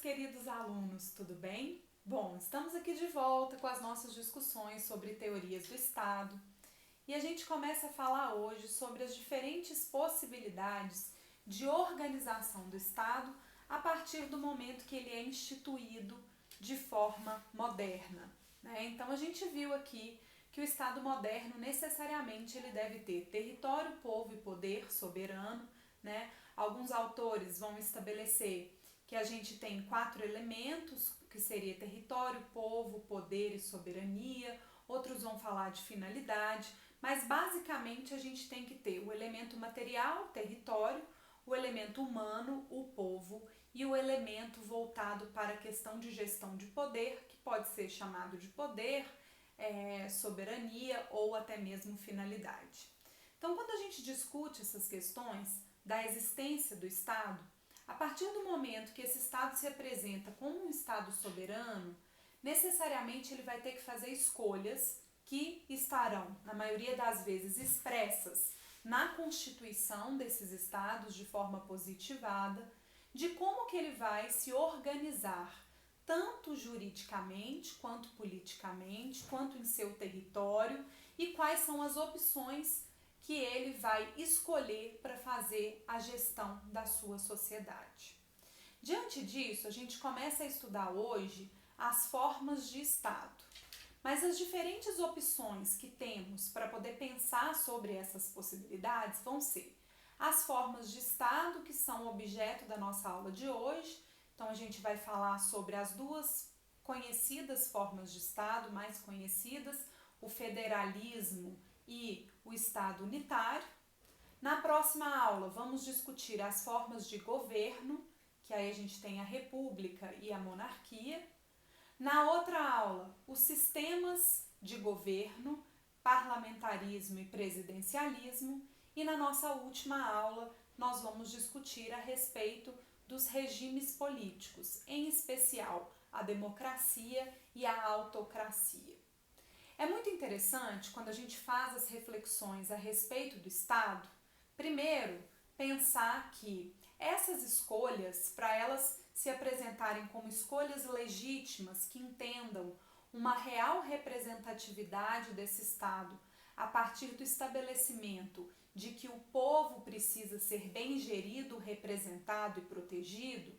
queridos alunos, tudo bem? Bom, estamos aqui de volta com as nossas discussões sobre teorias do Estado e a gente começa a falar hoje sobre as diferentes possibilidades de organização do Estado a partir do momento que ele é instituído de forma moderna, né? Então a gente viu aqui que o Estado moderno necessariamente ele deve ter território, povo e poder soberano, né? Alguns autores vão estabelecer que a gente tem 4 elementos, que seria território, povo, poder e soberania. Outros vão falar de finalidade, mas basicamente a gente tem que ter o elemento material, território, o elemento humano, o povo, e o elemento voltado para a questão de gestão de poder, que pode ser chamado de poder, soberania ou até mesmo finalidade. Então, quando a gente discute essas questões da existência do Estado, a partir do momento que esse Estado se apresenta como um Estado soberano, necessariamente ele vai ter que fazer escolhas que estarão, na maioria das vezes, expressas na Constituição desses Estados de forma positivada, de como que ele vai se organizar, tanto juridicamente, quanto politicamente, quanto em seu território, e quais são as opções que ele vai escolher para fazer a gestão da sua sociedade. Diante disso, a gente começa a estudar hoje as formas de Estado. Mas as diferentes opções que temos para poder pensar sobre essas possibilidades vão ser as formas de Estado, que são objeto da nossa aula de hoje. Então, a gente vai falar sobre as duas conhecidas formas de Estado, mais conhecidas, o federalismo e o Estado unitário. Na próxima aula, vamos discutir as formas de governo, que aí a gente tem a república e a monarquia. Na outra aula, os sistemas de governo, parlamentarismo e presidencialismo. E na nossa última aula, nós vamos discutir a respeito dos regimes políticos, em especial a democracia e a autocracia. É muito interessante quando a gente faz as reflexões a respeito do Estado, primeiro, pensar que essas escolhas, para elas se apresentarem como escolhas legítimas que entendam uma real representatividade desse Estado a partir do estabelecimento de que o povo precisa ser bem gerido, representado e protegido,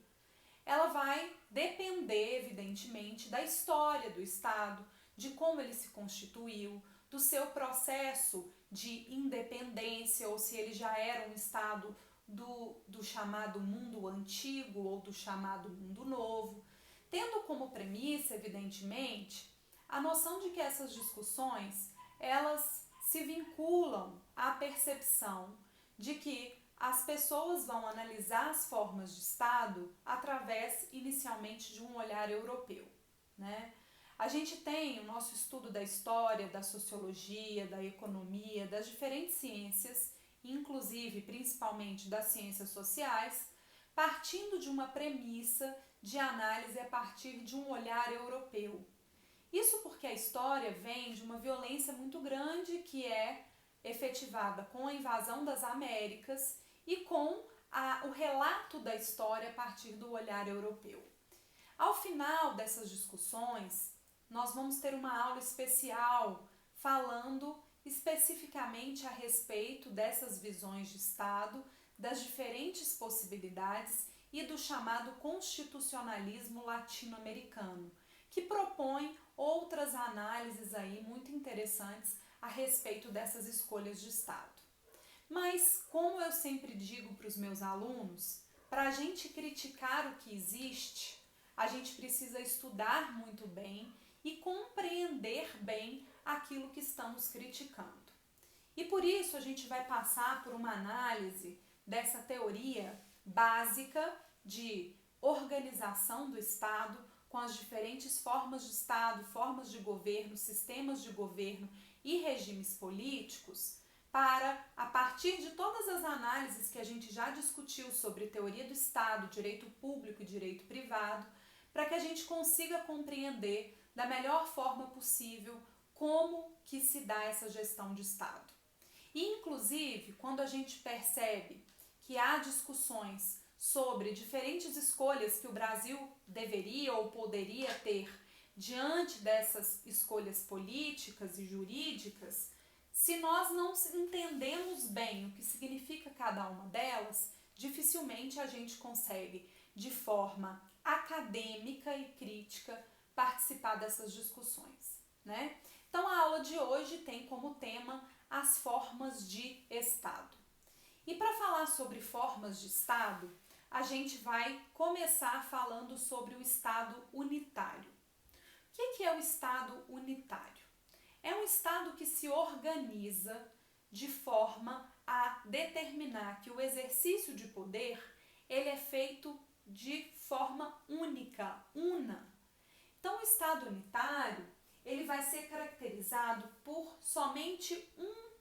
ela vai depender, evidentemente, da história do Estado, de como ele se constituiu, do seu processo de independência, ou se ele já era um Estado do chamado mundo antigo ou do chamado mundo novo, tendo como premissa, evidentemente, a noção de que essas discussões, elas se vinculam à percepção de que as pessoas vão analisar as formas de Estado através, inicialmente, de um olhar europeu, né? A gente tem o nosso estudo da história, da sociologia, da economia, das diferentes ciências, inclusive, principalmente, das ciências sociais, partindo de uma premissa de análise a partir de um olhar europeu. Isso porque a história vem de uma violência muito grande que é efetivada com a invasão das Américas e com o relato da história a partir do olhar europeu. Ao final dessas discussões, nós vamos ter uma aula especial falando especificamente a respeito dessas visões de Estado, das diferentes possibilidades e do chamado constitucionalismo latino-americano, que propõe outras análises aí muito interessantes a respeito dessas escolhas de Estado. Mas, como eu sempre digo para os meus alunos, para a gente criticar o que existe, a gente precisa estudar muito bem e compreender bem aquilo que estamos criticando. E por isso a gente vai passar por uma análise dessa teoria básica de organização do Estado com as diferentes formas de Estado, formas de governo, sistemas de governo e regimes políticos, para, a partir de todas as análises que a gente já discutiu sobre teoria do Estado, direito público e direito privado, para que a gente consiga compreender da melhor forma possível como que se dá essa gestão de Estado. E, inclusive, quando a gente percebe que há discussões sobre diferentes escolhas que o Brasil deveria ou poderia ter diante dessas escolhas políticas e jurídicas, se nós não entendemos bem o que significa cada uma delas, dificilmente a gente consegue, de forma acadêmica e crítica, participar dessas discussões, né? Então, a aula de hoje tem como tema as formas de Estado. E para falar sobre formas de Estado, a gente vai começar falando sobre o Estado unitário. O que é o Estado unitário? É um Estado que se organiza de forma a determinar que o exercício de poder ele é feito de forma única, una. Então, o Estado unitário ele vai ser caracterizado por somente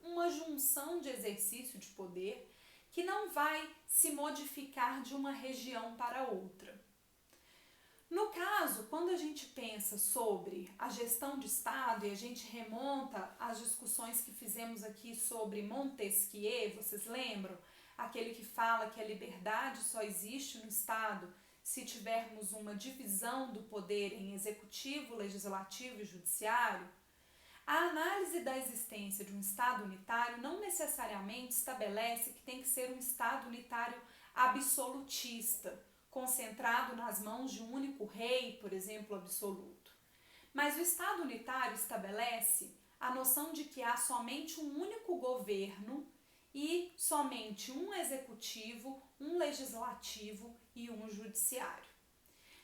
uma junção de exercício de poder que não vai se modificar de uma região para outra. No caso, quando a gente pensa sobre a gestão de Estado e a gente remonta às discussões que fizemos aqui sobre Montesquieu, vocês lembram? Aquele que fala que a liberdade só existe no Estado se tivermos uma divisão do poder em executivo, legislativo e judiciário. A análise da existência de um Estado unitário não necessariamente estabelece que tem que ser um Estado unitário absolutista, concentrado nas mãos de um único rei, por exemplo, absoluto. Mas o Estado unitário estabelece a noção de que há somente um único governo e somente um executivo, um legislativo e um judiciário.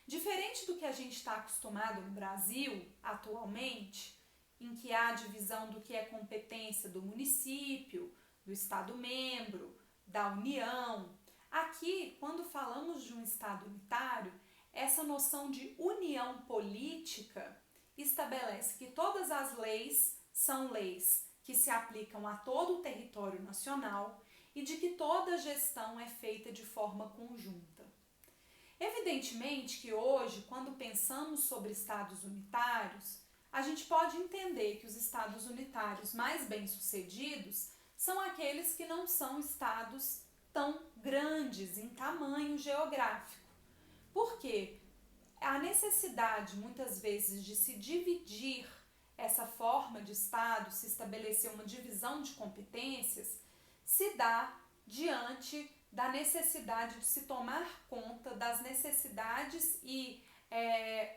Diferente do que a gente está acostumado no Brasil atualmente, em que há a divisão do que é competência do município, do Estado-membro, da União. Aqui, quando falamos de um Estado unitário, essa noção de união política estabelece que todas as leis são leis que se aplicam a todo o território nacional e de que toda gestão é feita de forma conjunta. Evidentemente que hoje, quando pensamos sobre estados unitários, a gente pode entender que os estados unitários mais bem-sucedidos são aqueles que não são estados tão grandes em tamanho geográfico. Por quê? A necessidade, muitas vezes, de se dividir essa forma de Estado, se estabelecer uma divisão de competências, se dá diante da necessidade de se tomar conta das necessidades e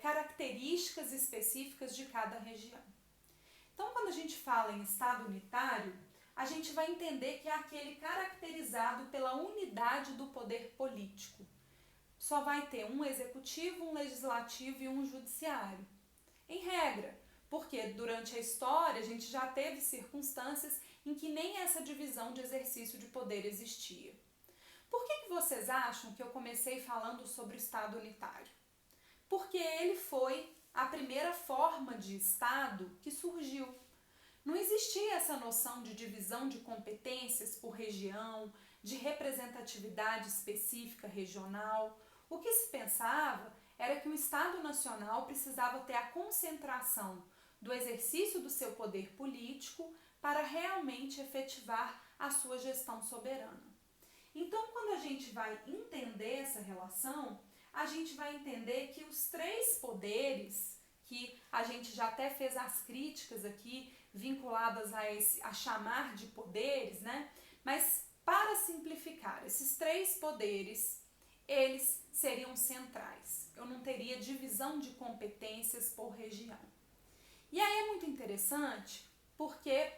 características específicas de cada região. Então, quando a gente fala em Estado unitário, a gente vai entender que é aquele caracterizado pela unidade do poder político. Só vai ter um executivo, um legislativo e um judiciário. Em regra, porque durante a história a gente já teve circunstâncias em que nem essa divisão de exercício de poder existia. Por que vocês acham que eu comecei falando sobre o Estado unitário? Porque ele foi a primeira forma de Estado que surgiu. Não existia essa noção de divisão de competências por região, de representatividade específica regional. O que se pensava era que o Estado Nacional precisava ter a concentração do exercício do seu poder político para realmente efetivar a sua gestão soberana. Então, quando a gente vai entender essa relação, a gente vai entender que os três poderes, que a gente já até fez as críticas aqui, vinculadas a chamar de poderes, né? Mas, para simplificar, esses três poderes, eles seriam centrais. Eu não teria divisão de competências por região. E aí é muito interessante, porque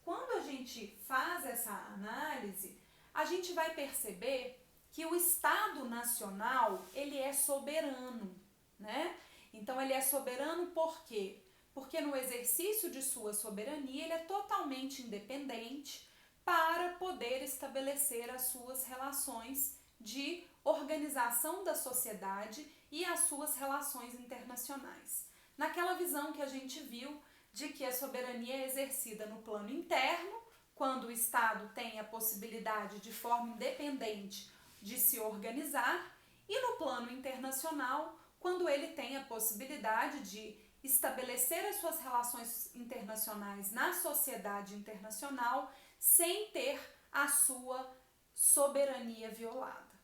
quando a gente faz essa análise, a gente vai perceber que o Estado Nacional, ele é soberano, né? Então, ele é soberano por quê? Porque no exercício de sua soberania, ele é totalmente independente para poder estabelecer as suas relações de organização da sociedade e as suas relações internacionais. Naquela visão que a gente viu de que a soberania é exercida no plano interno, quando o Estado tem a possibilidade de forma independente de se organizar, e no plano internacional, quando ele tem a possibilidade de estabelecer as suas relações internacionais na sociedade internacional sem ter a sua soberania violada.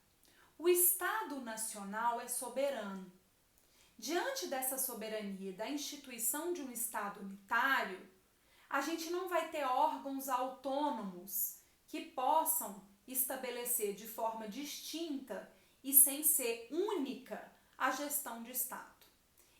o Estado Nacional é soberano. Diante dessa soberania e da instituição de um Estado unitário, a gente não vai ter órgãos autônomos que possam estabelecer de forma distinta e sem ser única a gestão de Estado.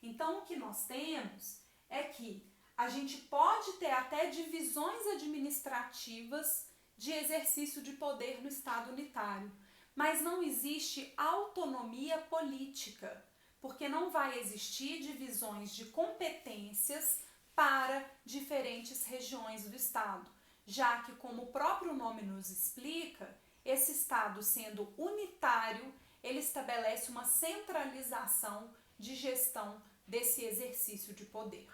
Então, o que nós temos é que a gente pode ter até divisões administrativas de exercício de poder no Estado unitário, mas não existe autonomia política, porque não vai existir divisões de competências para diferentes regiões do Estado, já que, como o próprio nome nos explica, esse Estado sendo unitário, ele estabelece uma centralização de gestão desse exercício de poder.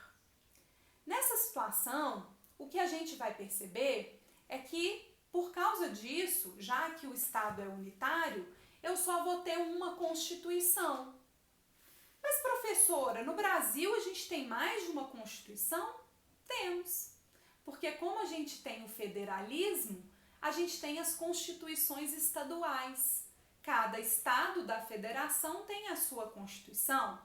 Nessa situação, o que a gente vai perceber é que, por causa disso, já que o Estado é unitário, eu só vou ter uma Constituição. Mas, professora, no Brasil a gente tem mais de uma Constituição? Temos. Porque como a gente tem o federalismo, a gente tem as constituições estaduais. Cada estado da federação tem a sua Constituição.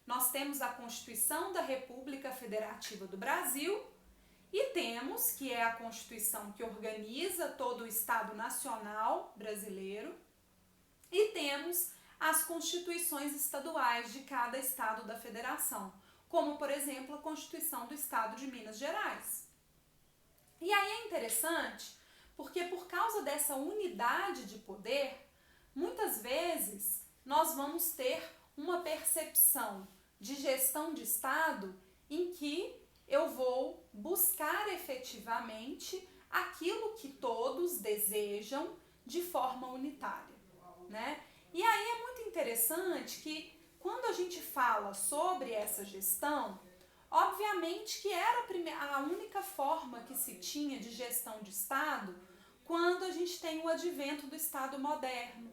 Nós temos a Constituição da República Federativa do Brasil e temos, que é a Constituição que organiza todo o Estado Nacional brasileiro, e temos as constituições estaduais de cada estado da federação, como, por exemplo, a Constituição do Estado de Minas Gerais. E aí é interessante, porque por causa dessa unidade de poder, muitas vezes nós vamos ter uma percepção de gestão de Estado em que eu vou buscar efetivamente aquilo que todos desejam de forma unitária, né? E aí é muito interessante que quando a gente fala sobre essa gestão, obviamente que era a única forma que se tinha de gestão de Estado quando a gente tem o advento do Estado moderno.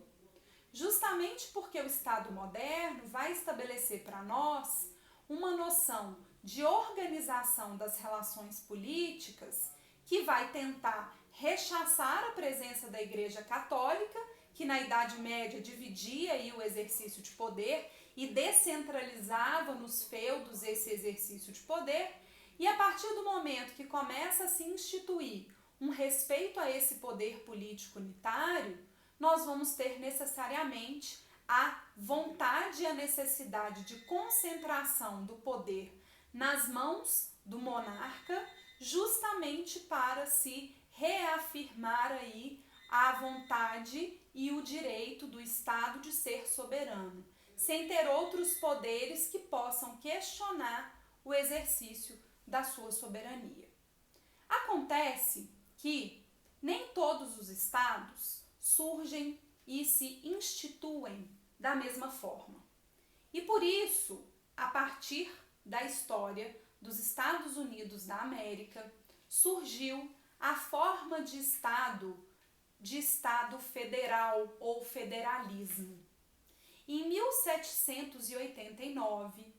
Justamente porque o Estado moderno vai estabelecer para nós uma noção de organização das relações políticas que vai tentar rechaçar a presença da Igreja Católica, que na Idade Média dividia aí o exercício de poder e descentralizava nos feudos esse exercício de poder, e a partir do momento que começa a se instituir um respeito a esse poder político unitário, nós vamos ter necessariamente a vontade e a necessidade de concentração do poder nas mãos do monarca, justamente para se reafirmar aí a vontade e o direito do Estado de ser soberano, sem ter outros poderes que possam questionar o exercício da sua soberania. Acontece que nem todos os estados surgem e se instituem da mesma forma. E por isso, a partir da história dos Estados Unidos da América, surgiu a forma de Estado federal ou federalismo. Em 1789,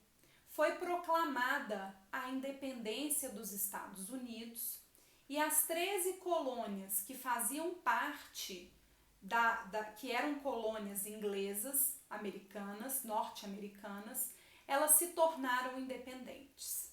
foi proclamada a independência dos Estados Unidos e as 13 colônias que faziam parte que eram colônias inglesas, americanas, norte-americanas, elas se tornaram independentes.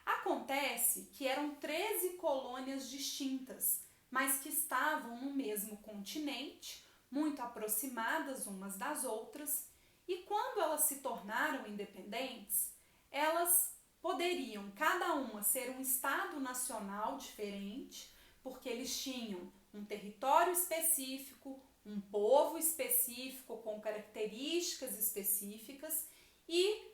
Acontece que eram 13 colônias distintas, mas que estavam no mesmo continente, muito aproximadas umas das outras, e quando elas se tornaram independentes, elas poderiam cada uma ser um estado nacional diferente, porque eles tinham um território específico, um povo específico com características específicas e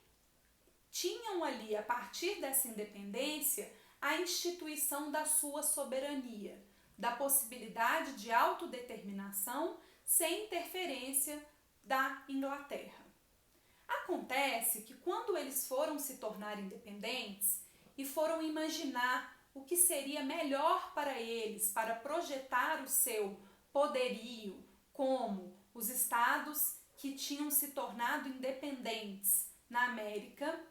tinham ali, a partir dessa independência, a instituição da sua soberania, da possibilidade de autodeterminação sem interferência da Inglaterra. Acontece que quando eles foram se tornar independentes e foram imaginar o que seria melhor para eles, para projetar o seu poderio, como os estados que tinham se tornado independentes na América,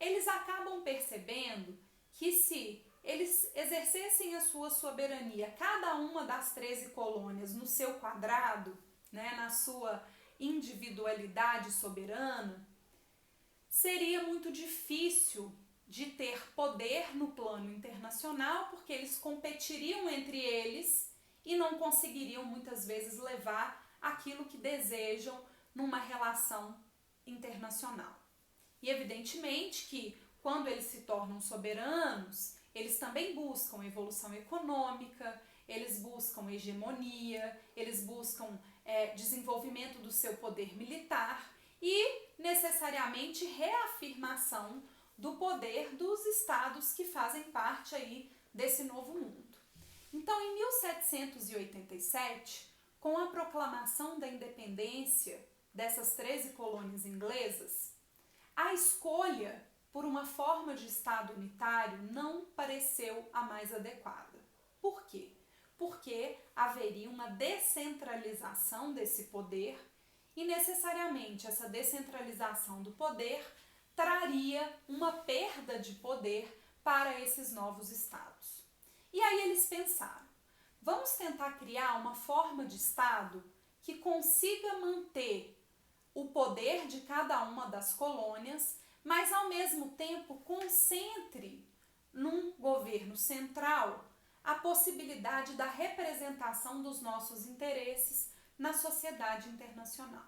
eles acabam percebendo que se eles exercessem a sua soberania, cada uma das 13 colônias no seu quadrado, né, na sua individualidade soberana, seria muito difícil de ter poder no plano internacional, porque eles competiriam entre eles e não conseguiriam muitas vezes levar aquilo que desejam numa relação internacional. E evidentemente que quando eles se tornam soberanos, eles também buscam evolução econômica, eles buscam hegemonia, eles buscam desenvolvimento do seu poder militar e necessariamente reafirmação do poder dos estados que fazem parte aí desse novo mundo. Então, em 1787, com a proclamação da independência dessas 13 colônias inglesas, a escolha por uma forma de Estado unitário não pareceu a mais adequada. Por quê? Porque haveria uma descentralização desse poder e necessariamente essa descentralização do poder traria uma perda de poder para esses novos estados. E aí eles pensaram, vamos tentar criar uma forma de Estado que consiga manter o poder de cada uma das colônias, mas ao mesmo tempo concentre num governo central a possibilidade da representação dos nossos interesses na sociedade internacional.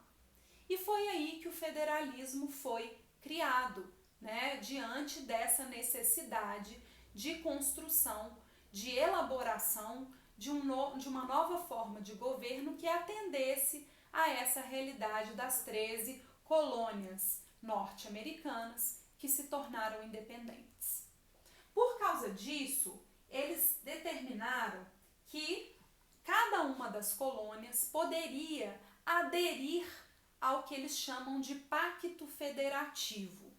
E foi aí que o federalismo foi criado, né, diante dessa necessidade de construção, de elaboração de uma nova forma de governo que atendesse a essa realidade das 13 colônias norte-americanas que se tornaram independentes. Por causa disso, eles determinaram que cada uma das colônias poderia aderir ao que eles chamam de pacto federativo.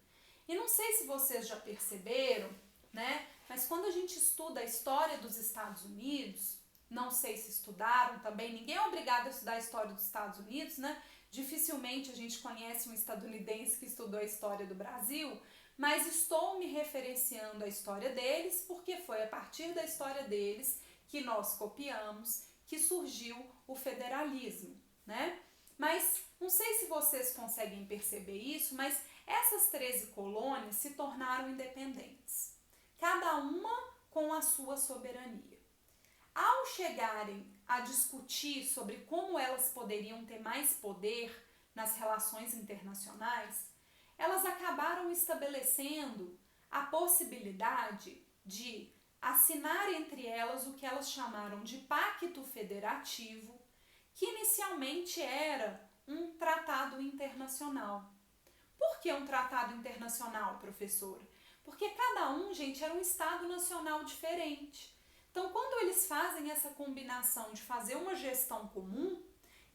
E não sei se vocês já perceberam, né? Mas quando a gente estuda a história dos Estados Unidos, não sei se estudaram também, ninguém é obrigado a estudar a história dos Estados Unidos, né? Dificilmente a gente conhece um estadunidense que estudou a história do Brasil, mas estou me referenciando à história deles porque foi a partir da história deles que nós copiamos, que surgiu o federalismo, né? Mas não sei se vocês conseguem perceber isso, mas essas 13 colônias se tornaram independentes, cada uma com a sua soberania. Ao chegarem a discutir sobre como elas poderiam ter mais poder nas relações internacionais, elas acabaram estabelecendo a possibilidade de assinar entre elas o que elas chamaram de pacto federativo, que inicialmente era um tratado internacional. Por que um tratado internacional, professora? Porque cada um, gente, era um estado nacional diferente. Então, quando eles fazem essa combinação de fazer uma gestão comum,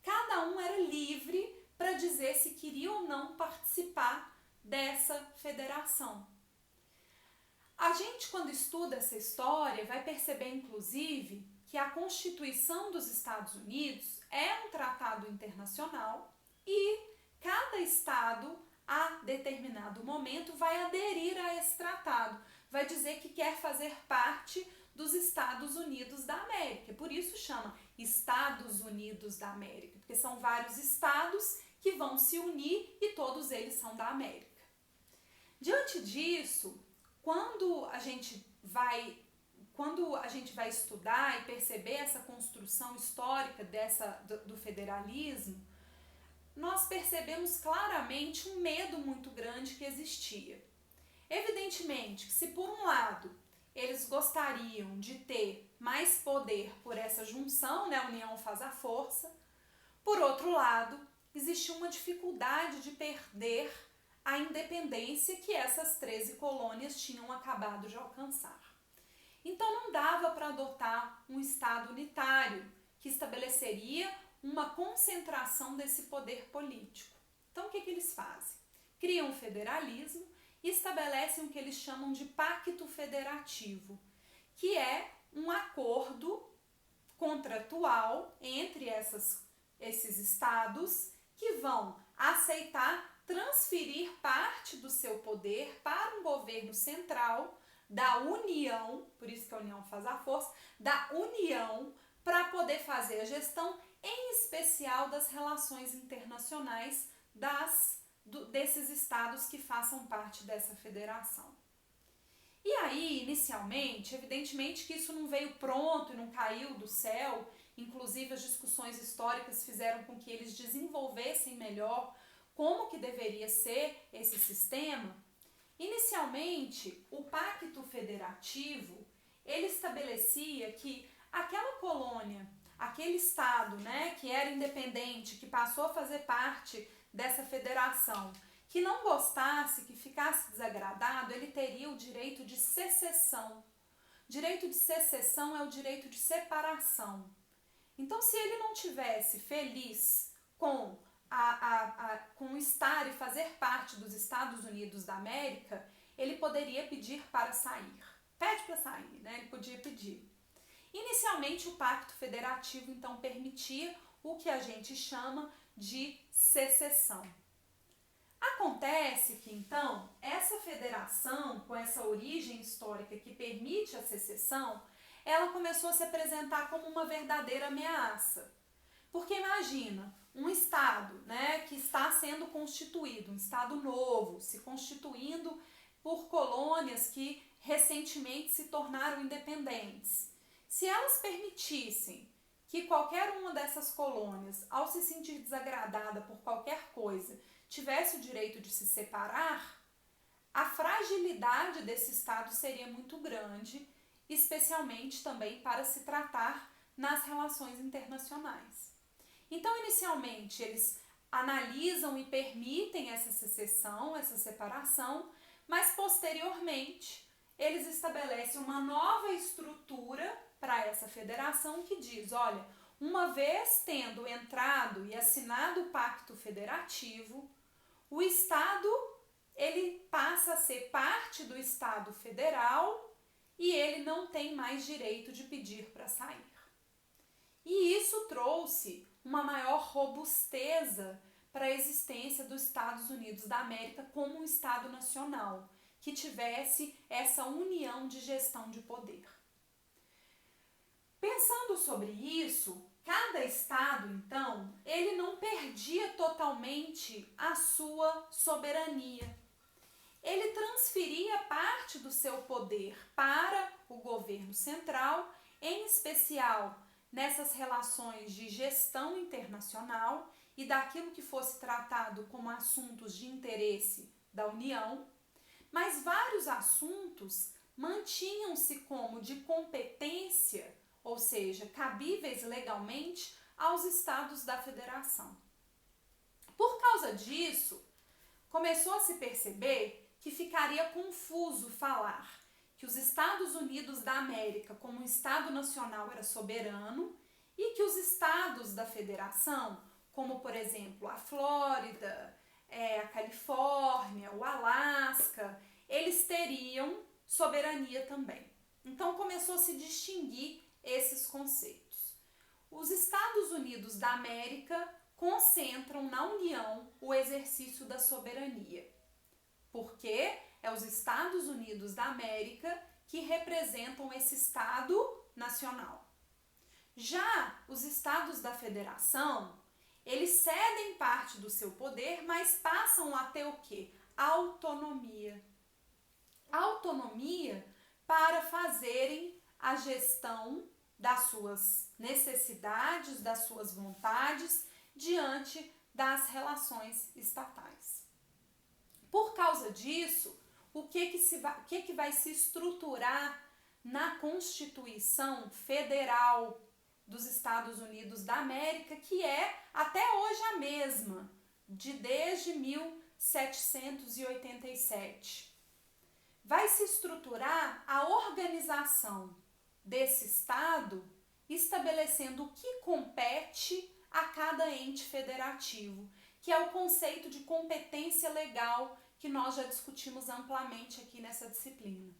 cada um era livre para dizer se queria ou não participar dessa federação. A gente, quando estuda essa história, vai perceber, inclusive, que a Constituição dos Estados Unidos é um tratado internacional e cada estado, a determinado momento, vai aderir a esse tratado, vai dizer que quer fazer parte dos Estados Unidos da América. Por isso chama Estados Unidos da América, porque são vários estados que vão se unir e todos eles são da América. Diante disso, quando a gente vai estudar e perceber essa construção histórica do federalismo, nós percebemos claramente um medo muito grande que existia. Evidentemente que se por um lado eles gostariam de ter mais poder por essa junção, né, a união faz a força, por outro lado, existia uma dificuldade de perder a independência que essas 13 colônias tinham acabado de alcançar. Então não dava para adotar um Estado unitário que estabeleceria uma concentração desse poder político. Então o que eles fazem? Criam um federalismo e estabelecem o que eles chamam de pacto federativo, que é um acordo contratual entre esses estados que vão aceitar transferir parte do seu poder para um governo central da União, por isso que a União faz a força, da União, para poder fazer a gestão em especial das relações internacionais desses estados que façam parte dessa federação. E aí, inicialmente, evidentemente que isso não veio pronto e não caiu do céu, inclusive as discussões históricas fizeram com que eles desenvolvessem melhor como que deveria ser esse sistema. Inicialmente, o Pacto Federativo, ele estabelecia que aquela colônia, aquele estado, né, que era independente, que passou a fazer parte dessa federação, que não gostasse, que ficasse desagradado, ele teria o direito de secessão. Direito de secessão é o direito de separação. Então, se ele não tivesse feliz com com estar e fazer parte dos Estados Unidos da América, ele poderia pedir para sair. Pede para sair, né? Ele podia pedir. Inicialmente, o Pacto Federativo, então, permitia o que a gente chama de secessão. Acontece que, então, essa federação, com essa origem histórica que permite a secessão, ela começou a se apresentar como uma verdadeira ameaça. Porque imagina, um estado, né, que está sendo constituído, um estado novo, se constituindo por colônias que recentemente se tornaram independentes. Se elas permitissem que qualquer uma dessas colônias, ao se sentir desagradada por qualquer coisa, tivesse o direito de se separar, a fragilidade desse estado seria muito grande, especialmente também para se tratar nas relações internacionais. Então, inicialmente, eles analisam e permitem essa secessão, essa separação, mas posteriormente eles estabelecem uma nova estrutura para essa federação que diz, olha, uma vez tendo entrado e assinado o Pacto Federativo, o Estado ele passa a ser parte do Estado Federal e ele não tem mais direito de pedir para sair. E isso trouxe uma maior robusteza para a existência dos Estados Unidos da América como um Estado nacional, que tivesse essa união de gestão de poder. Pensando sobre isso, cada Estado, então, ele não perdia totalmente a sua soberania. Ele transferia parte do seu poder para o governo central, em especial nessas relações de gestão internacional e daquilo que fosse tratado como assuntos de interesse da União, mas vários assuntos mantinham-se como de competência, ou seja, cabíveis legalmente aos estados da federação. Por causa disso, começou a se perceber que ficaria confuso falar que os Estados Unidos da América como um Estado nacional era soberano e que os estados da federação, como por exemplo a Flórida, a Califórnia, o Alasca, eles teriam soberania também. Então começou a se distinguir esses conceitos. Os Estados Unidos da América concentram na União o exercício da soberania, porque é os Estados Unidos da América que representam esse Estado nacional. Já os Estados da Federação, eles cedem parte do seu poder, mas passam a ter o quê? Autonomia. Autonomia para fazerem a gestão das suas necessidades, das suas vontades, diante das relações estatais. Por causa disso, o que vai se estruturar na Constituição Federal dos Estados Unidos da América, que é até hoje a mesma, desde 1787. Vai se estruturar a organização desse Estado, estabelecendo o que compete a cada ente federativo, que é o conceito de competência legal que nós já discutimos amplamente aqui nessa disciplina.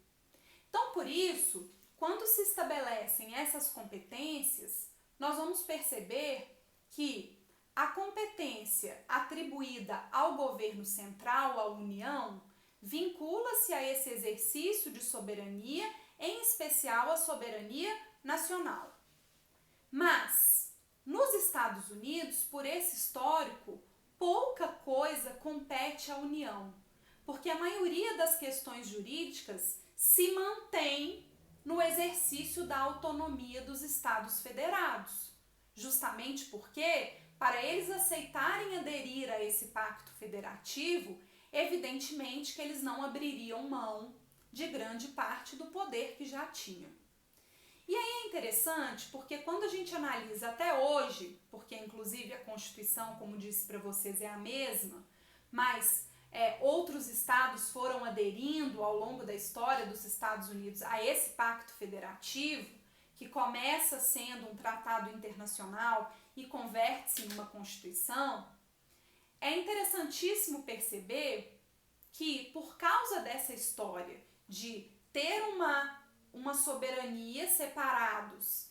Então, por isso, quando se estabelecem essas competências, nós vamos perceber que a competência atribuída ao governo central, à União, vincula-se a esse exercício de soberania, em especial a soberania nacional. Mas Nos Estados Unidos, por esse histórico, pouca coisa compete à União, porque a maioria das questões jurídicas se mantém no exercício da autonomia dos Estados Federados, justamente porque, para eles aceitarem aderir a esse pacto federativo, evidentemente que eles não abririam mão de grande parte do poder que já tinham. E aí é interessante porque quando a gente analisa até hoje, porque inclusive a Constituição, como disse para vocês, é a mesma, mas outros estados foram aderindo ao longo da história dos Estados Unidos a esse pacto federativo, que começa sendo um tratado internacional e converte-se em uma Constituição. É interessantíssimo perceber que, por causa dessa história de ter uma soberania separados,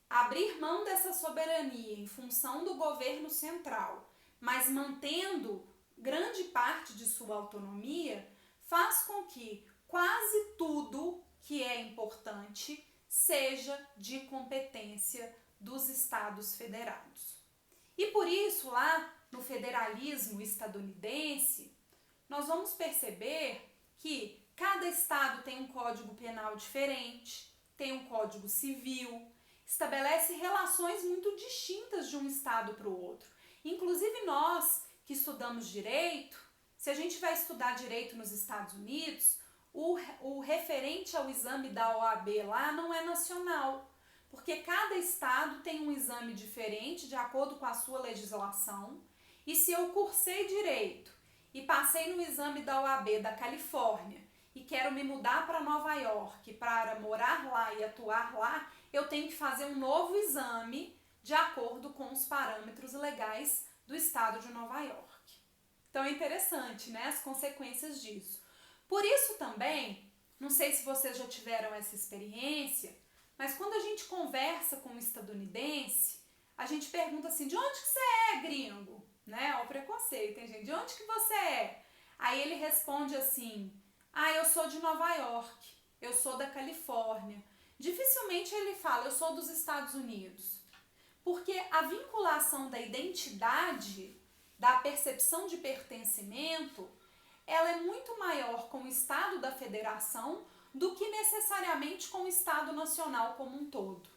abrir mão dessa soberania em função do governo central, mas mantendo grande parte de sua autonomia, faz com que quase tudo que é importante seja de competência dos Estados Federados. E por isso, lá no federalismo estadunidense, nós vamos perceber que cada estado tem um código penal diferente, tem um código civil, estabelece relações muito distintas de um estado para o outro. Inclusive nós que estudamos direito, se a gente vai estudar direito nos Estados Unidos, o referente ao exame da OAB lá não é nacional, porque cada estado tem um exame diferente de acordo com a sua legislação. E se eu cursei direito e passei no exame da OAB da Califórnia e quero me mudar para Nova York para morar lá e atuar lá, eu tenho que fazer um novo exame de acordo com os parâmetros legais do estado de Nova York. Então é interessante, né, as consequências disso. Por isso também, não sei se vocês já tiveram essa experiência, mas quando a gente conversa com um estadunidense, a gente pergunta assim, de onde que você é, gringo? Né? Ó, o preconceito, tem gente, de onde que você é? Aí ele responde assim, eu sou de Nova York, eu sou da Califórnia. Dificilmente ele fala, eu sou dos Estados Unidos. Porque a vinculação da identidade, da percepção de pertencimento, ela é muito maior com o Estado da Federação do que necessariamente com o Estado Nacional como um todo.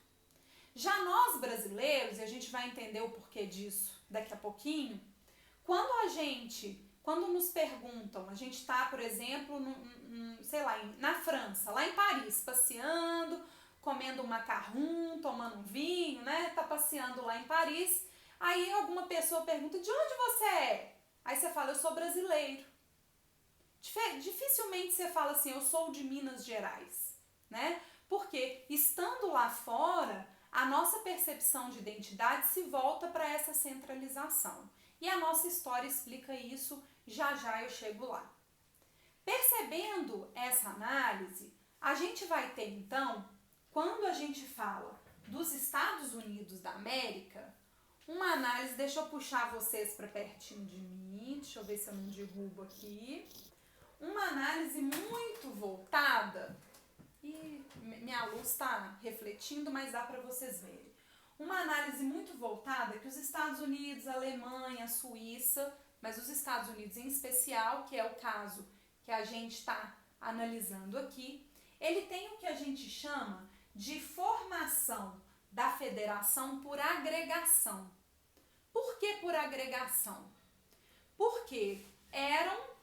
Já nós brasileiros, e a gente vai entender o porquê disso daqui a pouquinho, quando nos perguntam, a gente está, por exemplo, sei lá, na França, lá em Paris, passeando, comendo um macarrão, tomando um vinho, né? Tá passeando lá em Paris, aí alguma pessoa pergunta, de onde você é? Aí você fala, eu sou brasileiro. Dificilmente você fala assim, eu sou de Minas Gerais, né? Porque estando lá fora, a nossa percepção de identidade se volta para essa centralização. E a nossa história explica isso, já já eu chego lá. Percebendo essa análise, a gente vai ter então, quando a gente fala dos Estados Unidos da América, uma análise, deixa eu puxar vocês para pertinho de mim, deixa eu ver se eu não derrubo aqui. Uma análise muito voltada, e minha luz está refletindo, mas dá para vocês verem. Uma análise muito voltada que os Estados Unidos, a Alemanha, a Suíça, mas os Estados Unidos em especial, que é o caso que a gente está analisando aqui, ele tem o que a gente chama de formação da federação por agregação. Por que por agregação? Porque eram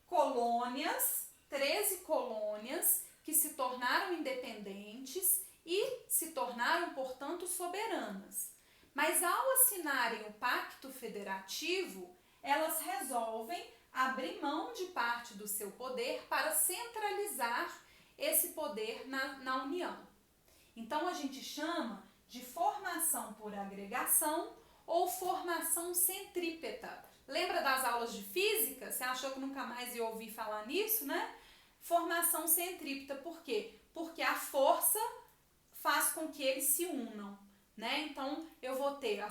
colônias, 13 colônias, que se tornaram independentes e se tornaram, portanto, soberanas. Mas ao assinarem o Pacto Federativo, elas resolvem abrir mão de parte do seu poder para centralizar esse poder na União. Então a gente chama de formação por agregação ou formação centrípeta. Lembra das aulas de física? Você achou que nunca mais ia ouvir falar nisso, né? Formação centrípeta, por quê? Porque a força faz com que eles se unam, né? Então, eu vou ter,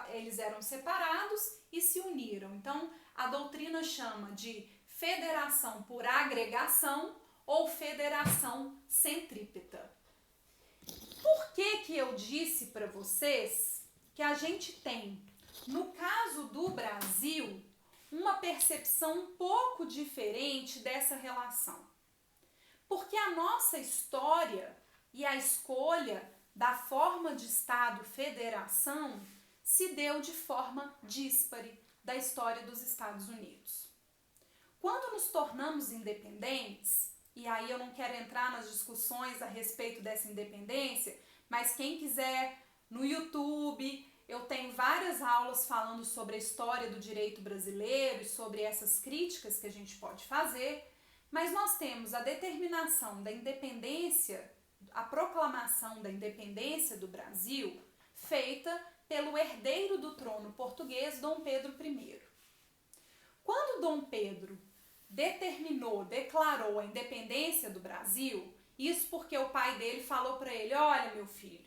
eles eram separados e se uniram. Então, a doutrina chama de federação por agregação ou federação centrípeta. Por que eu disse para vocês que a gente tem, no caso do Brasil, uma percepção um pouco diferente dessa relação. Porque a nossa história e a escolha da forma de Estado-federação se deu de forma díspare da história dos Estados Unidos. Quando nos tornamos independentes, e aí eu não quero entrar nas discussões a respeito dessa independência, mas quem quiser no YouTube, eu tenho várias aulas falando sobre a história do direito brasileiro e sobre essas críticas que a gente pode fazer, mas nós temos a determinação da independência, a proclamação da independência do Brasil, feita pelo herdeiro do trono português, Dom Pedro I. Quando Dom Pedro declarou a independência do Brasil, isso porque o pai dele falou para ele, olha meu filho,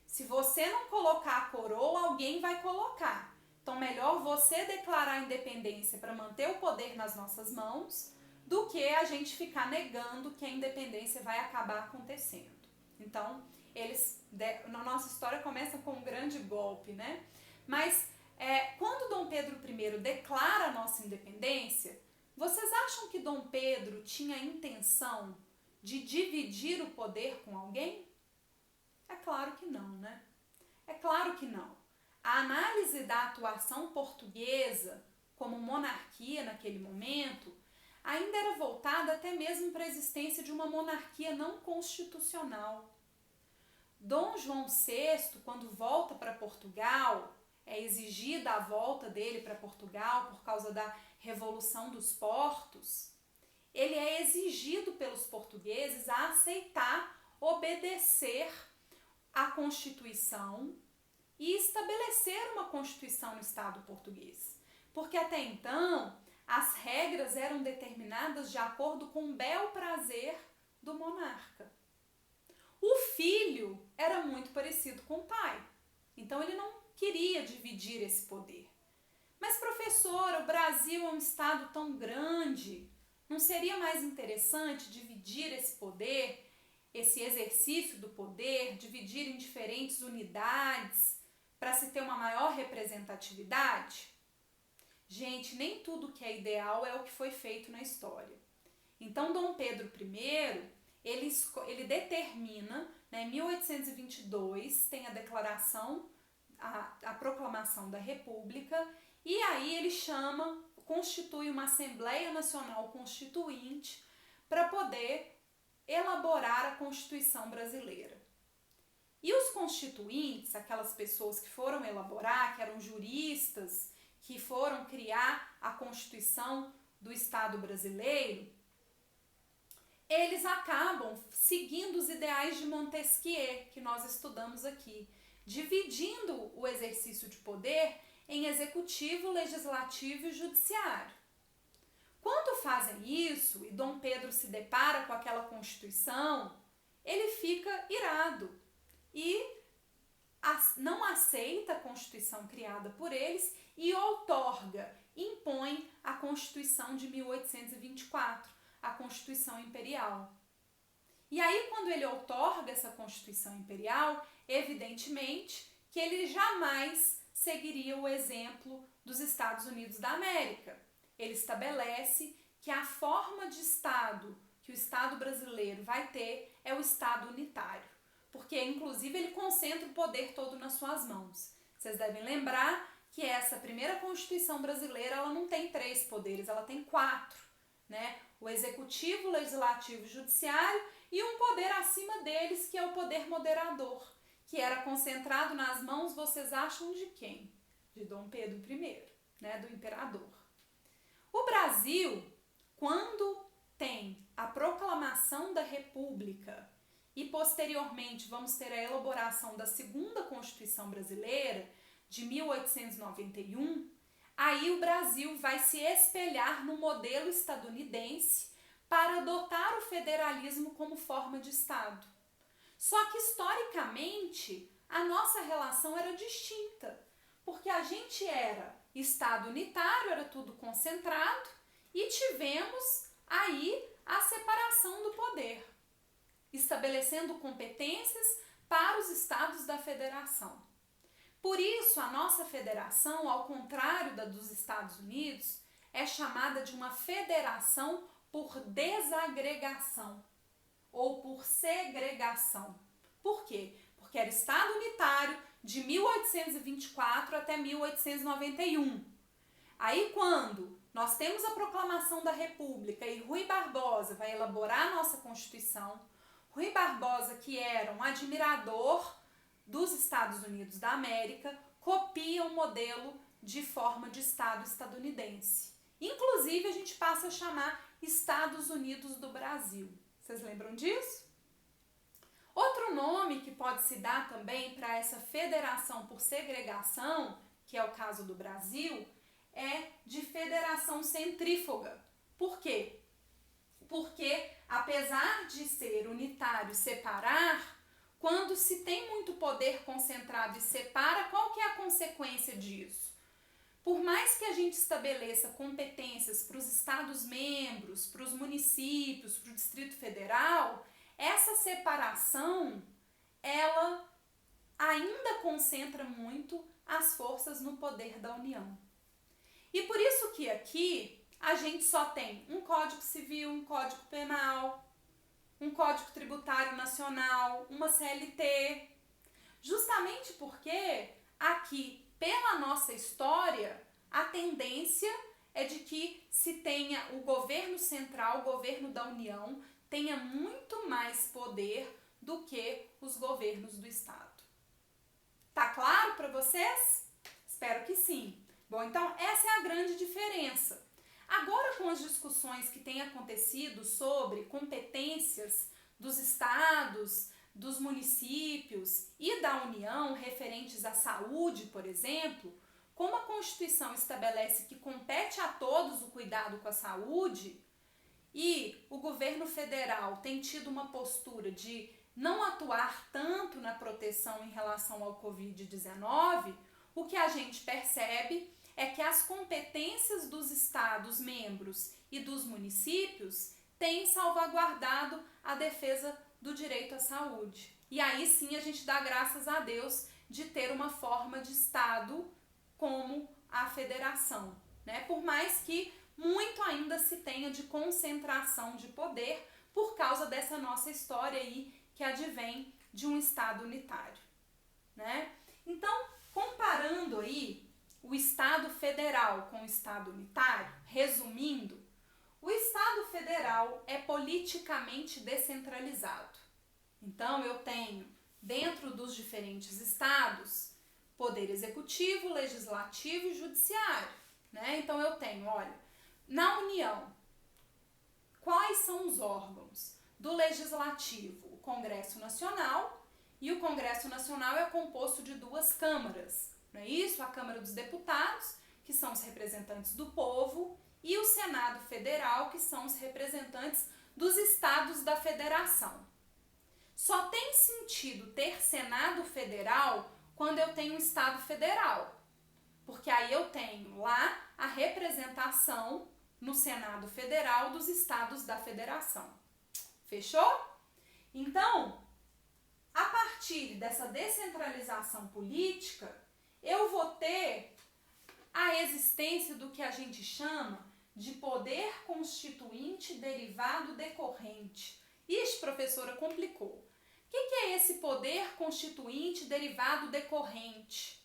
se você não colocar a coroa, alguém vai colocar. Então melhor você declarar a independência para manter o poder nas nossas mãos, do que a gente ficar negando que a independência vai acabar acontecendo. Então, na nossa história começa com um grande golpe, né? Mas quando Dom Pedro I declara a nossa independência, vocês acham que Dom Pedro tinha a intenção de dividir o poder com alguém? É claro que não, né? É claro que não. A análise da atuação portuguesa como monarquia naquele momento ainda era voltada até mesmo para a existência de uma monarquia não constitucional. Dom João VI, quando volta para Portugal, é exigida a volta dele para Portugal por causa da Revolução dos Portos, ele é exigido pelos portugueses a aceitar, obedecer à Constituição e estabelecer uma Constituição no Estado português. Porque até então, as regras eram determinadas de acordo com o bel prazer do monarca. O filho era muito parecido com o pai, então ele não queria dividir esse poder. Mas, professora, o Brasil é um estado tão grande, não seria mais interessante dividir esse poder, esse exercício do poder, dividir em diferentes unidades para se ter uma maior representatividade? Gente, nem tudo que é ideal é o que foi feito na história. Então, Dom Pedro I, ele determina, em 1822, tem a declaração, a proclamação da República, e aí ele constitui uma Assembleia Nacional Constituinte para poder elaborar a Constituição brasileira. E os constituintes, aquelas pessoas que foram elaborar, que eram juristas, que foram criar a Constituição do Estado brasileiro, eles acabam seguindo os ideais de Montesquieu, que nós estudamos aqui, dividindo o exercício de poder em executivo, legislativo e judiciário. Quando fazem isso e Dom Pedro se depara com aquela Constituição, ele fica irado e não aceita a Constituição criada por eles e impõe a Constituição de 1824, a Constituição Imperial. E aí, quando ele outorga essa Constituição Imperial, evidentemente que ele jamais seguiria o exemplo dos Estados Unidos da América. Ele estabelece que a forma de Estado que o Estado brasileiro vai ter é o Estado unitário, porque inclusive ele concentra o poder todo nas suas mãos. Vocês devem lembrar que essa primeira Constituição brasileira ela não tem 3 poderes, ela tem 4, né? O executivo, o legislativo e o judiciário e um poder acima deles que é o poder moderador, que era concentrado nas mãos, vocês acham de quem? De Dom Pedro I, né? Do imperador. O Brasil, quando tem a proclamação da República e posteriormente vamos ter a elaboração da segunda Constituição Brasileira de 1891, aí o Brasil vai se espelhar no modelo estadunidense para adotar o federalismo como forma de Estado. Só que historicamente a nossa relação era distinta, porque a gente era Estado unitário, era tudo concentrado e tivemos aí a separação do poder, estabelecendo competências para os estados da federação. Por isso, a nossa federação, ao contrário da dos Estados Unidos, é chamada de uma federação por desagregação ou por segregação. Por quê? Porque era Estado unitário de 1824 até 1891. Aí, quando nós temos a proclamação da República e Rui Barbosa vai elaborar a nossa Constituição, Rui Barbosa, que era um admirador dos Estados Unidos da América, copia o modelo de forma de Estado estadunidense. Inclusive, a gente passa a chamar Estados Unidos do Brasil. Vocês lembram disso? Outro nome que pode se dar também para essa federação por segregação, que é o caso do Brasil, é de federação centrífuga. Por quê? Porque, apesar de ser unitário e separar, quando se tem muito poder concentrado e separa, qual que é a consequência disso? Por mais que a gente estabeleça competências para os Estados-membros, para os municípios, para o Distrito Federal, essa separação, ela ainda concentra muito as forças no poder da União. E por isso que aqui a gente só tem um Código Civil, um Código Penal, um Código Tributário Nacional, uma CLT, justamente porque aqui, pela nossa história, a tendência é de que se tenha o governo central, o governo da União, tenha muito mais poder do que os governos do Estado. Tá claro para vocês? Espero que sim. Bom, então essa é a grande diferença. Agora, com as discussões que têm acontecido sobre competências dos estados, dos municípios e da União referentes à saúde, por exemplo, como a Constituição estabelece que compete a todos o cuidado com a saúde e o governo federal tem tido uma postura de não atuar tanto na proteção em relação ao Covid-19, o que a gente percebe é que as competências dos estados membros e dos municípios têm salvaguardado a defesa do direito à saúde. E aí sim a gente dá graças a Deus de ter uma forma de estado como a federação, né? Por mais que muito ainda se tenha de concentração de poder por causa dessa nossa história aí que advém de um estado unitário, né? Então, comparando aí o Estado federal com o Estado unitário, resumindo, o Estado federal é politicamente descentralizado. Então, eu tenho, dentro dos diferentes estados, poder executivo, legislativo e judiciário, né? Então, eu tenho, olha, na União, quais são os órgãos do legislativo? O Congresso Nacional, e o Congresso Nacional é composto de duas câmaras, não é isso? A Câmara dos Deputados, que são os representantes do povo, e o Senado Federal, que são os representantes dos estados da federação. Só tem sentido ter Senado Federal quando eu tenho um Estado Federal, porque aí eu tenho lá a representação no Senado Federal dos estados da federação. Fechou? Então, a partir dessa descentralização política, eu vou ter a existência do que a gente chama de poder constituinte derivado decorrente. Ixi, professora, complicou. O que é esse poder constituinte derivado decorrente?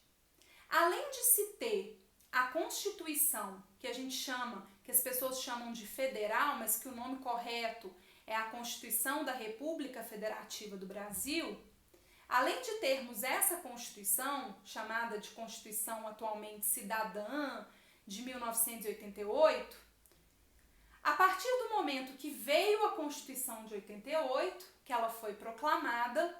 Além de se ter a Constituição, que a gente chama, que as pessoas chamam de federal, mas que o nome correto é a Constituição da República Federativa do Brasil, além de termos essa Constituição, chamada de Constituição atualmente Cidadã, de 1988, a partir do momento que veio a Constituição de 88, que ela foi proclamada,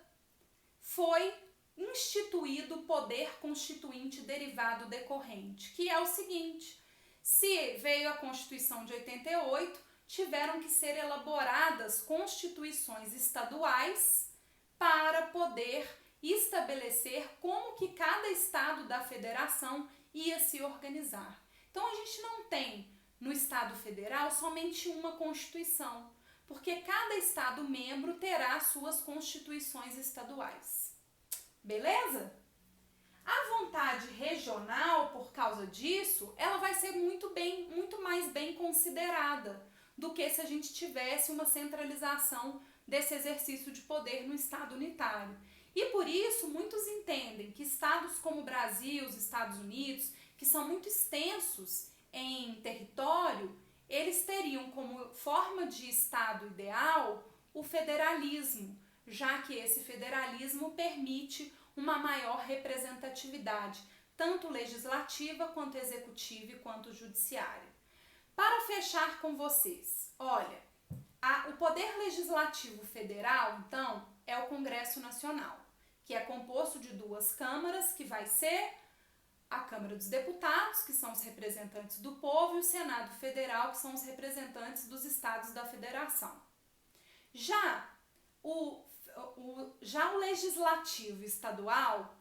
foi instituído o poder constituinte derivado decorrente, que é o seguinte: se veio a Constituição de 88, tiveram que ser elaboradas constituições estaduais para poder estabelecer como que cada estado da federação ia se organizar. Então a gente não tem no Estado Federal somente uma Constituição, porque cada Estado membro terá suas constituições estaduais. Beleza? A vontade regional, por causa disso, ela vai ser muito mais bem considerada do que se a gente tivesse uma centralização desse exercício de poder no Estado unitário. E por isso, muitos entendem que estados como o Brasil, os Estados Unidos, que são muito extensos em território, eles teriam como forma de Estado ideal o federalismo, já que esse federalismo permite uma maior representatividade, tanto legislativa, quanto executiva e quanto judiciária. Para fechar com vocês, olha, o Poder Legislativo Federal, então, é o Congresso Nacional, que é composto de duas câmaras, que vai ser a Câmara dos Deputados, que são os representantes do povo, e o Senado Federal, que são os representantes dos estados da federação. Já o legislativo estadual,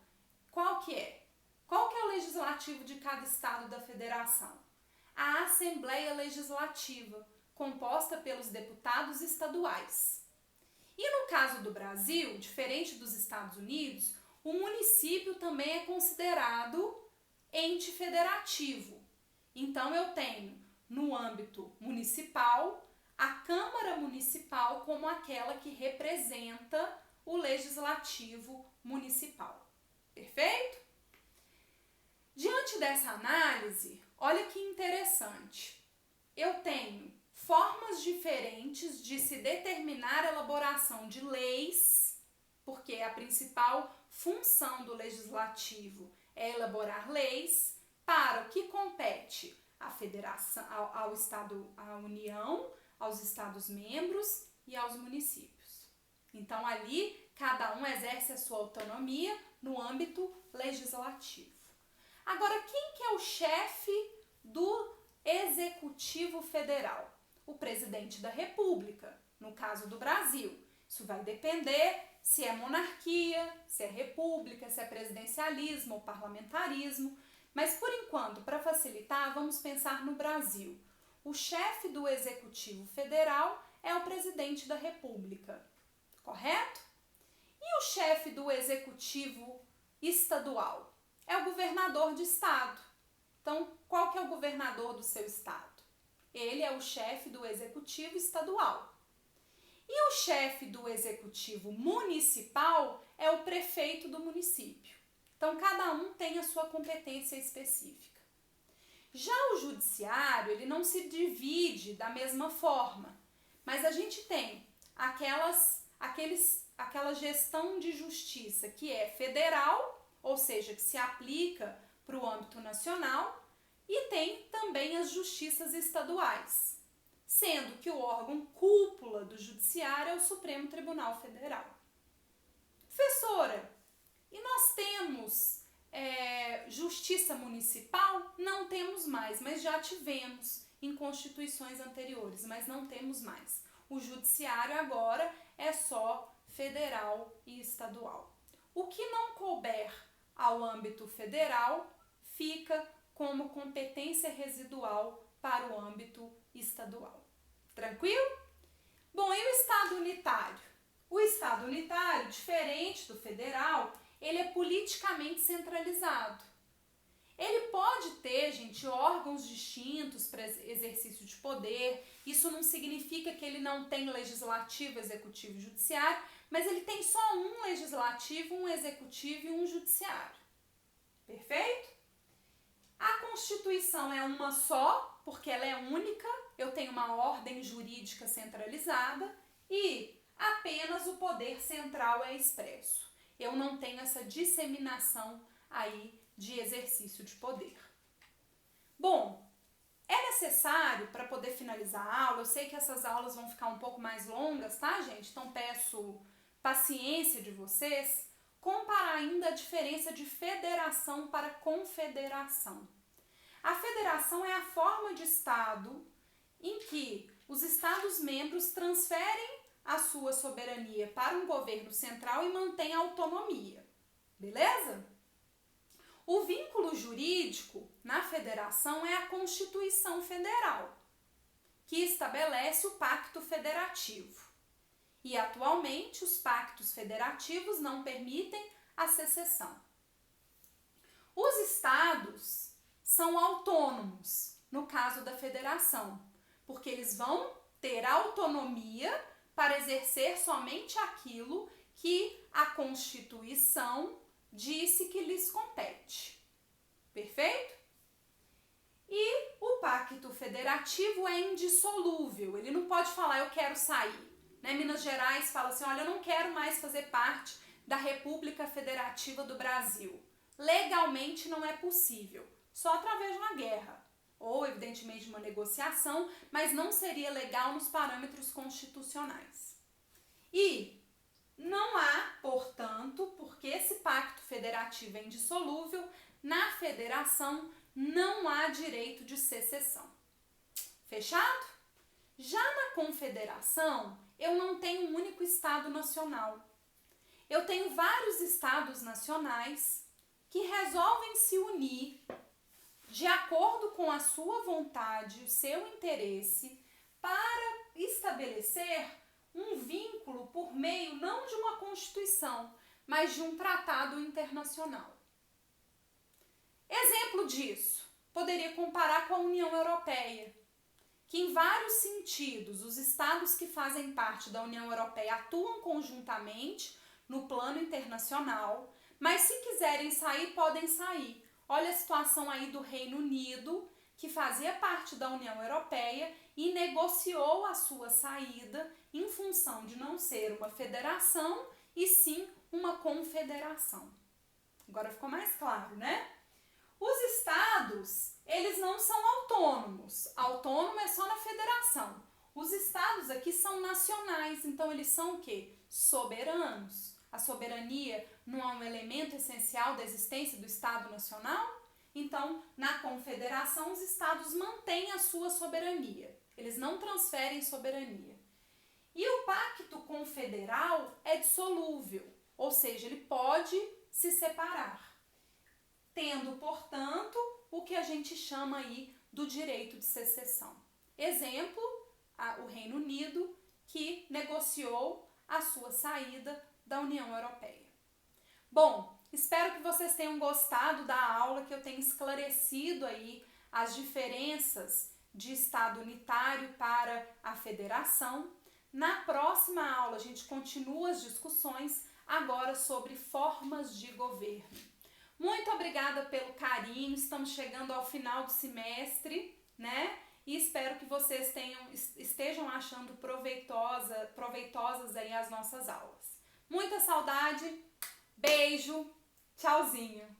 qual que é? Qual que é o legislativo de cada estado da federação? A Assembleia Legislativa, composta pelos deputados estaduais. E no caso do Brasil, diferente dos Estados Unidos, o município também é considerado ente federativo. Então eu tenho, no âmbito municipal, a Câmara Municipal como aquela que representa o legislativo municipal. Perfeito? Diante dessa análise, olha que interessante. Eu tenho formas diferentes de se determinar a elaboração de leis, porque a principal função do legislativo é elaborar leis para o que compete à federação, ao Estado, à União, aos Estados-membros e aos municípios. Então, ali, cada um exerce a sua autonomia no âmbito legislativo. Agora, quem que é o chefe do Executivo Federal? O presidente da República, no caso do Brasil. Isso vai depender se é monarquia, se é república, se é presidencialismo ou parlamentarismo. Mas, por enquanto, para facilitar, vamos pensar no Brasil. O chefe do Executivo Federal é o presidente da República, correto? E o chefe do Executivo Estadual? É o governador de estado. Então, qual que é o governador do seu estado? Ele é o chefe do Executivo Estadual. E o chefe do Executivo Municipal é o prefeito do município. Então, cada um tem a sua competência específica. Já o judiciário, ele não se divide da mesma forma, mas a gente tem aquela gestão de justiça que é federal, ou seja, que se aplica para o âmbito nacional, e tem também as justiças estaduais, sendo que o órgão cúpula do judiciário é o Supremo Tribunal Federal. Professora, e nós temos justiça municipal? Não temos mais, mas já tivemos em constituições anteriores, mas não temos mais. O judiciário agora é só federal e estadual. O que não couber ao âmbito federal fica como competência residual para o âmbito estadual. Tranquilo? Bom, e o Estado unitário? O Estado unitário, diferente do federal, ele é politicamente centralizado. Ele pode ter, gente, órgãos distintos para exercício de poder. Isso não significa que ele não tem legislativo, executivo e judiciário, mas ele tem só um legislativo, um executivo e um judiciário. Perfeito? A Constituição é uma só, porque ela é única. Eu tenho uma ordem jurídica centralizada e apenas o poder central é expresso. Eu não tenho essa disseminação aí de exercício de poder. Bom, é necessário, para poder finalizar a aula, eu sei que essas aulas vão ficar um pouco mais longas, tá, gente? Então peço paciência de vocês, comparar ainda a diferença de federação para confederação. A federação é a forma de Estado em que os Estados-membros transferem a sua soberania para um governo central e mantém a autonomia. Beleza? O vínculo jurídico na federação é a Constituição Federal, que estabelece o Pacto Federativo. E atualmente os pactos federativos não permitem a secessão. Os estados são autônomos, no caso da federação, porque eles vão ter autonomia para exercer somente aquilo que a Constituição disse que lhes compete. Perfeito? E o pacto federativo é indissolúvel, ele não pode falar eu quero sair. Né? Minas Gerais fala assim, olha, eu não quero mais fazer parte da República Federativa do Brasil. Legalmente não é possível, só através de uma guerra, ou evidentemente uma negociação, mas não seria legal nos parâmetros constitucionais. E não há, portanto, porque esse pacto federativo é indissolúvel, na federação não há direito de secessão. Fechado? Já na confederação, eu não tenho um único estado nacional. Eu tenho vários estados nacionais que resolvem se unir de acordo com a sua vontade, o seu interesse, para estabelecer um vínculo por meio não de uma Constituição, mas de um tratado internacional. Exemplo disso, poderia comparar com a União Europeia, que em vários sentidos os estados que fazem parte da União Europeia atuam conjuntamente no plano internacional, mas se quiserem sair, podem sair. Olha a situação aí do Reino Unido, que fazia parte da União Europeia e negociou a sua saída em função de não ser uma federação e sim uma confederação. Agora ficou mais claro, né? Os estados, eles não são autônomos. Autônomo é só na federação. Os estados aqui são nacionais, então eles são o quê? Soberanos. A soberania não é um elemento essencial da existência do Estado Nacional? Então, na confederação, os estados mantêm a sua soberania. Eles não transferem soberania. E o pacto confederal é dissolúvel, ou seja, ele pode se separar, tendo, portanto, o que a gente chama aí do direito de secessão. Exemplo, o Reino Unido, que negociou a sua saída da União Europeia. Bom, espero que vocês tenham gostado da aula, que eu tenha esclarecido aí as diferenças de Estado unitário para a federação. Na próxima aula a gente continua as discussões agora sobre formas de governo. Muito obrigada pelo carinho, estamos chegando ao final do semestre, né? E espero que vocês estejam achando proveitosas aí as nossas aulas. Muita saudade, beijo, tchauzinho!